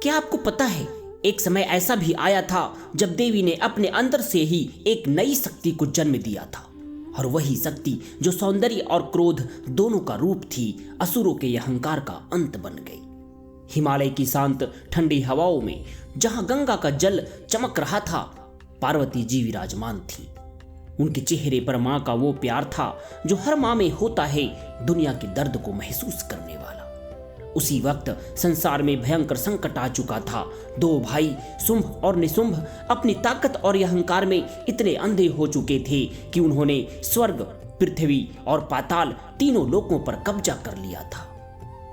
क्या आपको पता है, एक समय ऐसा भी आया था जब देवी ने अपने अंदर से ही एक नई शक्ति को जन्म दिया था, और वही शक्ति जो सौंदर्य और क्रोध दोनों का रूप थी, असुरों के अहंकार का अंत बन गई। हिमालय की शांत ठंडी हवाओं में जहां गंगा का जल चमक रहा था, पार्वती जी विराजमान थी। उनके चेहरे पर मां का वो प्यार था जो हर मां में होता है, दुनिया के दर्द को महसूस करने वाला। उसी वक्त संसार में भयंकर संकट आ चुका था। दो भाई शुंभ और निशुंभ अपनी ताकत और अहंकार में इतने अंधे हो चुके थे कि उन्होंने स्वर्ग, पृथ्वी और पाताल तीनों लोकों पर कब्जा कर लिया था।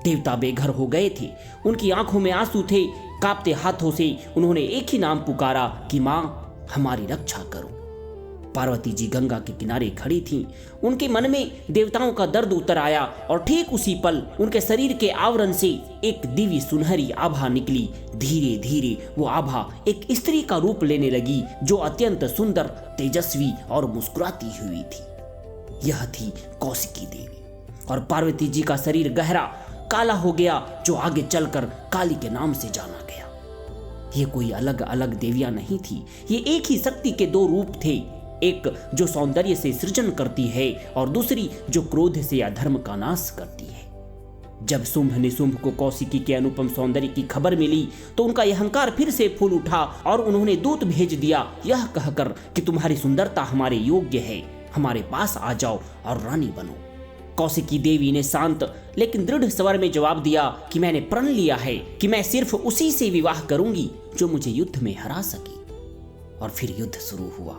देवता बेघर हो गए थे, उनकी आंखों में आंसू थे। कांपते हाथों से उन्होंने एक ही नाम पुकारा कि मां, हमारी रक्षा करो। पार्वती जी गंगा के किनारे खड़ी थीं। उनके मन में देवताओं का दर्द उतर आया और ठीक उसी पल उनके शरीर के आवरण से एक दिव्य सुनहरी आभा निकली। धीरे धीरे वो आभा एक स्त्री का रूप लेने लगी, जो अत्यंत सुंदर, तेजस्वी और मुस्कुराती हुई थी। यह थी कौशिकी देवी। और पार्वती जी का शरीर गहरा काला हो गया, जो आगे चलकर काली के नाम से जाना गया। ये कोई अलग अलग देवियां नहीं थी, ये एक ही शक्ति के दो रूप थे। एक जो सौंदर्य से सृजन करती है और दूसरी जो क्रोध से अधर्म का नाश करती है। जब शुंभ निशुंभ को कौशिकी के अनुपम सौंदर्य की खबर मिली तो उनका अहंकार फिर से फूल उठा और उन्होंने दूत भेज दिया, यह कहकर कि तुम्हारी सुंदरता हमारे योग्य है, हमारे पास आ जाओ और रानी बनो। कौशिकी देवी ने शांत लेकिन दृढ़ स्वर में जवाब दिया कि मैंने प्रण लिया है कि मैं सिर्फ उसी से विवाह करूंगी जो मुझे युद्ध में हरा सके। और फिर युद्ध शुरू हुआ।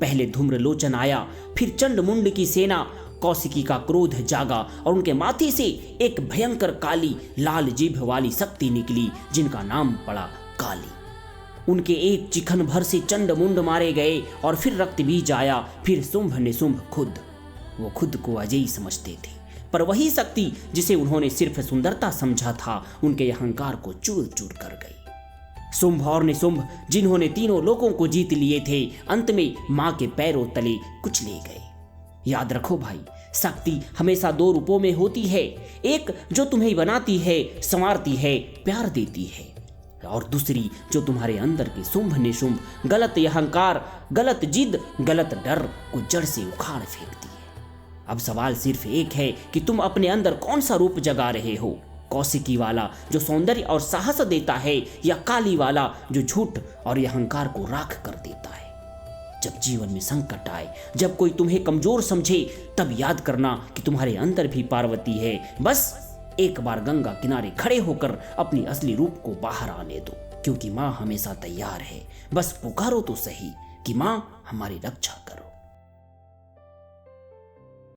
पहले धूम्रलोचन आया, फिर चंडमुंड की सेना। कौशिकी का क्रोध जागा और उनके माथे से एक भयंकर काली लाल जीभ वाली शक्ति निकली, जिनका नाम पड़ा काली। उनके एक चिखन भर से चंडमुंड मारे गए और फिर रक्त बीज आया। फिर शुंभ निशुंभ वो खुद को अजय समझते थे, पर वही शक्ति जिसे उन्होंने सिर्फ सुंदरता समझा था, उनके अहंकार को चूर चूर कर गई। शुंभ और निशुंभ जिन्होंने तीनों लोकों को जीत लिए थे, अंत में मां के पैरों तले कुचले गए। याद रखो भाई, शक्ति हमेशा दो रूपों में होती है। एक जो तुम्हें बनाती है, संवारती है, प्यार देती है, और दूसरी जो तुम्हारे अंदर के शुंभ निशुंभ, गलत अहंकार, गलत जिद, गलत डर को जड़ से उखाड़ फेंकती है। अब सवाल सिर्फ एक है कि तुम अपने अंदर कौन सा रूप जगा रहे हो, कौशिकी वाला जो सौंदर्य और साहस देता है, या काली वाला जो झूठ और अहंकार को राख कर देता है। जब जीवन में संकट आए, जब कोई तुम्हें कमजोर समझे, तब याद करना कि तुम्हारे अंदर भी पार्वती है। बस एक बार गंगा किनारे खड़े होकर अपनी असली रूप को बाहर आने दो, क्योंकि मां हमेशा तैयार है। बस पुकारो तो सही कि मां, हमारी रक्षा करो।